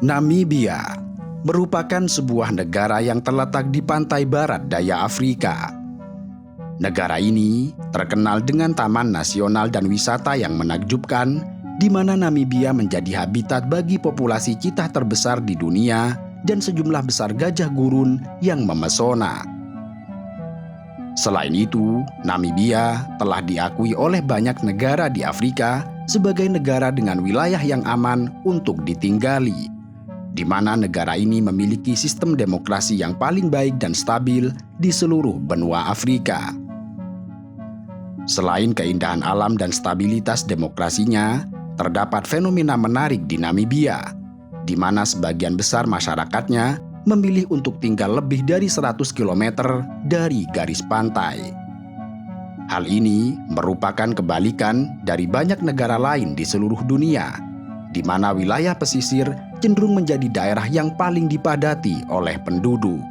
Namibia merupakan sebuah negara yang terletak di pantai barat daya Afrika. Negara ini terkenal dengan taman nasional dan wisata yang menakjubkan, di mana Namibia menjadi habitat bagi populasi cheetah terbesar di dunia dan sejumlah besar gajah gurun yang memesona. Selain itu, Namibia telah diakui oleh banyak negara di Afrika sebagai negara dengan wilayah yang aman untuk ditinggali, di mana negara ini memiliki sistem demokrasi yang paling baik dan stabil di seluruh benua Afrika. Selain keindahan alam dan stabilitas demokrasinya, terdapat fenomena menarik di Namibia, di mana sebagian besar masyarakatnya memilih untuk tinggal lebih dari 100 km dari garis pantai. Hal ini merupakan kebalikan dari banyak negara lain di seluruh dunia, di mana wilayah pesisir cenderung menjadi daerah yang paling dipadati oleh penduduk.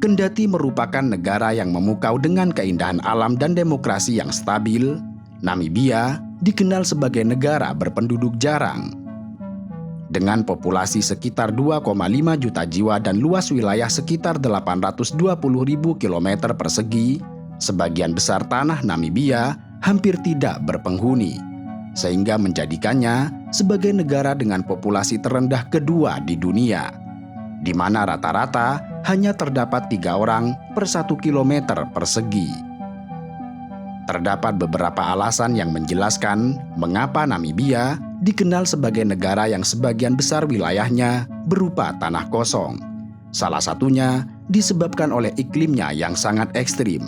Kendati merupakan negara yang memukau dengan keindahan alam dan demokrasi yang stabil, Namibia dikenal sebagai negara berpenduduk jarang. Dengan populasi sekitar 2,5 juta jiwa dan luas wilayah sekitar 820.000 km persegi, sebagian besar tanah Namibia hampir tidak berpenghuni, sehingga menjadikannya sebagai negara dengan populasi terendah kedua di dunia, di mana rata-rata hanya terdapat 3 orang per 1 kilometer persegi. Terdapat beberapa alasan yang menjelaskan mengapa Namibia dikenal sebagai negara yang sebagian besar wilayahnya berupa tanah kosong. Salah satunya disebabkan oleh iklimnya yang sangat ekstrim.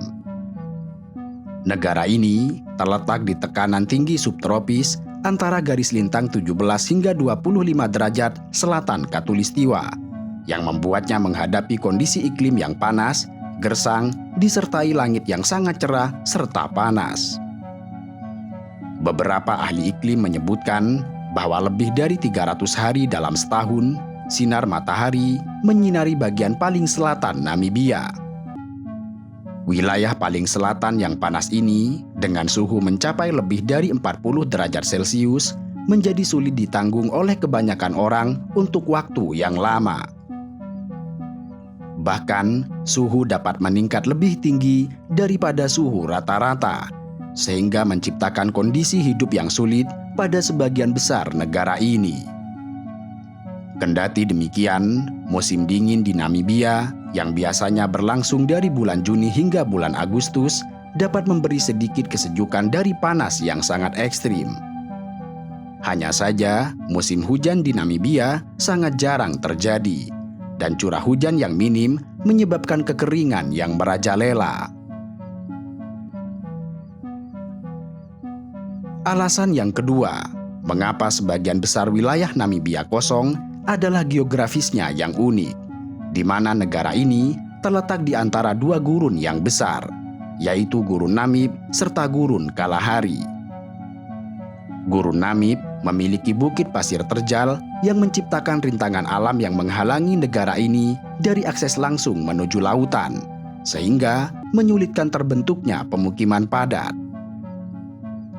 Negara ini terletak di tekanan tinggi subtropis antara garis lintang 17 hingga 25 derajat selatan Khatulistiwa, yang membuatnya menghadapi kondisi iklim yang panas, gersang, disertai langit yang sangat cerah serta panas. Beberapa ahli iklim menyebutkan bahwa lebih dari 300 hari dalam setahun, sinar matahari menyinari bagian paling selatan Namibia. Wilayah paling selatan yang panas ini, dengan suhu mencapai lebih dari 40 derajat Celcius, menjadi sulit ditanggung oleh kebanyakan orang untuk waktu yang lama. Bahkan, suhu dapat meningkat lebih tinggi daripada suhu rata-rata, sehingga menciptakan kondisi hidup yang sulit pada sebagian besar negara ini. Kendati demikian, musim dingin di Namibia yang biasanya berlangsung dari bulan Juni hingga bulan Agustus dapat memberi sedikit kesejukan dari panas yang sangat ekstrim. Hanya saja, musim hujan di Namibia sangat jarang terjadi, dan curah hujan yang minim menyebabkan kekeringan yang merajalela. Alasan yang kedua, mengapa sebagian besar wilayah Namibia kosong adalah geografisnya yang unik, di mana negara ini terletak di antara 2 gurun yang besar, yaitu Gurun Namib serta Gurun Kalahari. Gurun Namib memiliki bukit pasir terjal yang menciptakan rintangan alam yang menghalangi negara ini dari akses langsung menuju lautan, sehingga menyulitkan terbentuknya pemukiman padat.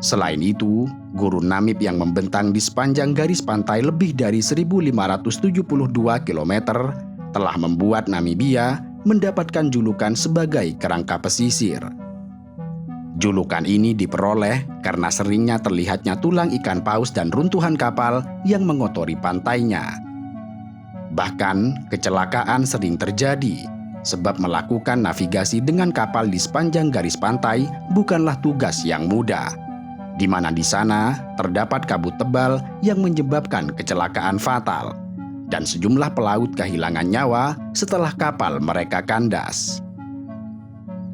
Selain itu, Gurun Namib yang membentang di sepanjang garis pantai lebih dari 1.572 km telah membuat Namibia mendapatkan julukan sebagai kerangka pesisir. Julukan ini diperoleh karena seringnya terlihatnya tulang ikan paus dan runtuhan kapal yang mengotori pantainya. Bahkan, kecelakaan sering terjadi, sebab melakukan navigasi dengan kapal di sepanjang garis pantai bukanlah tugas yang mudah, di mana di sana terdapat kabut tebal yang menyebabkan kecelakaan fatal, dan sejumlah pelaut kehilangan nyawa setelah kapal mereka kandas.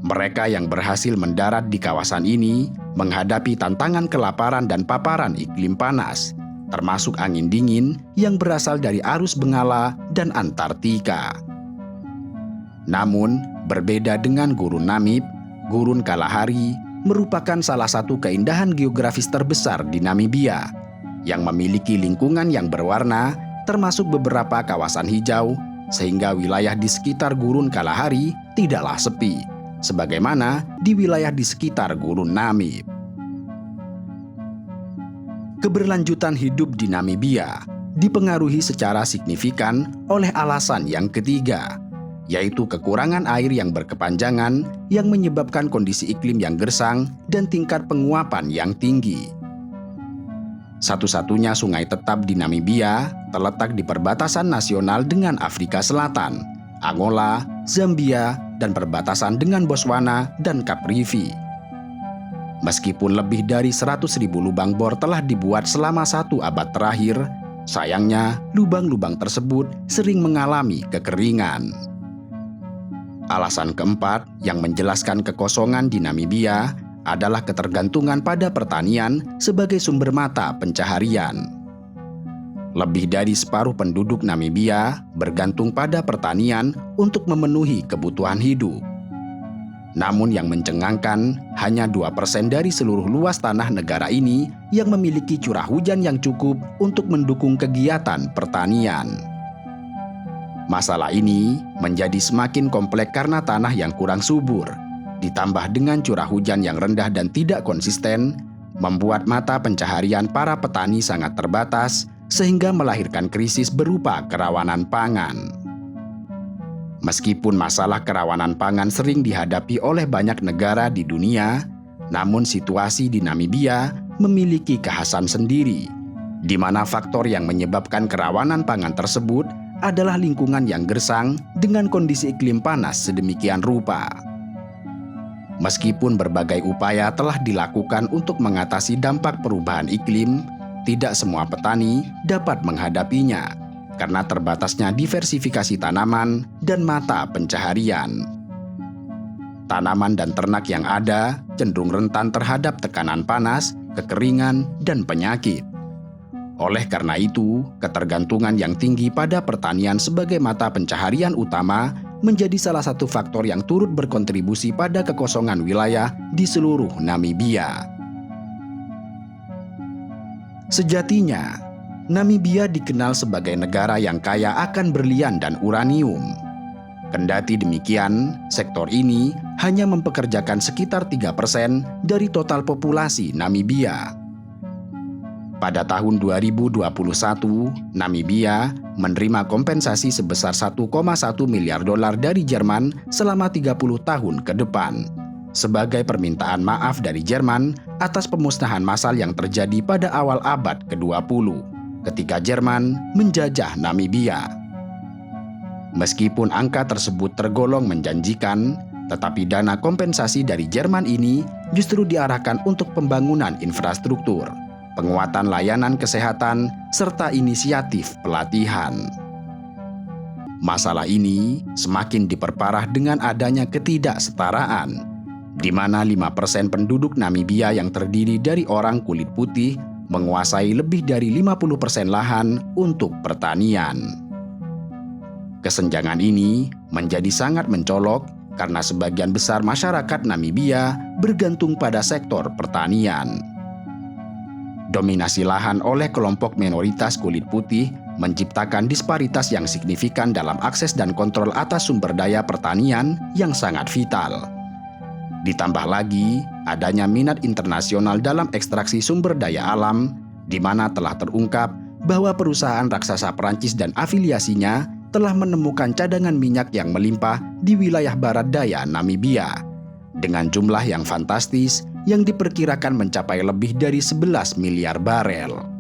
Mereka yang berhasil mendarat di kawasan ini menghadapi tantangan kelaparan dan paparan iklim panas, termasuk angin dingin yang berasal dari arus Benggala dan Antartika. Namun, berbeda dengan Gurun Namib, Gurun Kalahari merupakan salah satu keindahan geografis terbesar di Namibia, yang memiliki lingkungan yang berwarna, termasuk beberapa kawasan hijau, sehingga wilayah di sekitar Gurun Kalahari tidaklah sepi, sebagaimana di wilayah di sekitar Gurun Namib. Keberlanjutan hidup di Namibia dipengaruhi secara signifikan oleh alasan yang ketiga, yaitu kekurangan air yang berkepanjangan yang menyebabkan kondisi iklim yang gersang dan tingkat penguapan yang tinggi. Satu-satunya sungai tetap di Namibia terletak di perbatasan nasional dengan Afrika Selatan, Angola, Zambia, dan perbatasan dengan Botswana dan Caprivi. Meskipun lebih dari 100.000 lubang bor telah dibuat selama 1 abad terakhir, sayangnya lubang-lubang tersebut sering mengalami kekeringan. Alasan keempat yang menjelaskan kekosongan di Namibia adalah ketergantungan pada pertanian sebagai sumber mata pencaharian. Lebih dari separuh penduduk Namibia bergantung pada pertanian untuk memenuhi kebutuhan hidup. Namun yang mencengangkan, hanya 2% dari seluruh luas tanah negara ini yang memiliki curah hujan yang cukup untuk mendukung kegiatan pertanian. Masalah ini menjadi semakin kompleks karena tanah yang kurang subur, ditambah dengan curah hujan yang rendah dan tidak konsisten, membuat mata pencaharian para petani sangat terbatas, sehingga melahirkan krisis berupa kerawanan pangan. Meskipun masalah kerawanan pangan sering dihadapi oleh banyak negara di dunia, namun situasi di Namibia memiliki kekhasan sendiri, di mana faktor yang menyebabkan kerawanan pangan tersebut adalah lingkungan yang gersang dengan kondisi iklim panas sedemikian rupa. Meskipun berbagai upaya telah dilakukan untuk mengatasi dampak perubahan iklim, tidak semua petani dapat menghadapinya karena terbatasnya diversifikasi tanaman dan mata pencaharian. Tanaman dan ternak yang ada cenderung rentan terhadap tekanan panas, kekeringan, dan penyakit. Oleh karena itu, ketergantungan yang tinggi pada pertanian sebagai mata pencaharian utama menjadi salah satu faktor yang turut berkontribusi pada kekosongan wilayah di seluruh Namibia. Sejatinya, Namibia dikenal sebagai negara yang kaya akan berlian dan uranium. Kendati demikian, sektor ini hanya mempekerjakan sekitar 3% dari total populasi Namibia. Pada tahun 2021, Namibia menerima kompensasi sebesar 1,1 miliar dolar dari Jerman selama 30 tahun ke depan, sebagai permintaan maaf dari Jerman atas pemusnahan massal yang terjadi pada awal abad ke-20. Ketika Jerman menjajah Namibia. Meskipun angka tersebut tergolong menjanjikan, tetapi dana kompensasi dari Jerman ini justru diarahkan untuk pembangunan infrastruktur, penguatan layanan kesehatan, serta inisiatif pelatihan. Masalah ini semakin diperparah dengan adanya ketidaksetaraan, di mana 5% penduduk Namibia yang terdiri dari orang kulit putih menguasai lebih dari 50% lahan untuk pertanian. Kesenjangan ini menjadi sangat mencolok karena sebagian besar masyarakat Namibia bergantung pada sektor pertanian. Dominasi lahan oleh kelompok minoritas kulit putih menciptakan disparitas yang signifikan dalam akses dan kontrol atas sumber daya pertanian yang sangat vital. Ditambah lagi, adanya minat internasional dalam ekstraksi sumber daya alam, di mana telah terungkap bahwa perusahaan raksasa Perancis dan afiliasinya telah menemukan cadangan minyak yang melimpah di wilayah barat daya Namibia, dengan jumlah yang fantastis yang diperkirakan mencapai lebih dari 11 miliar barel.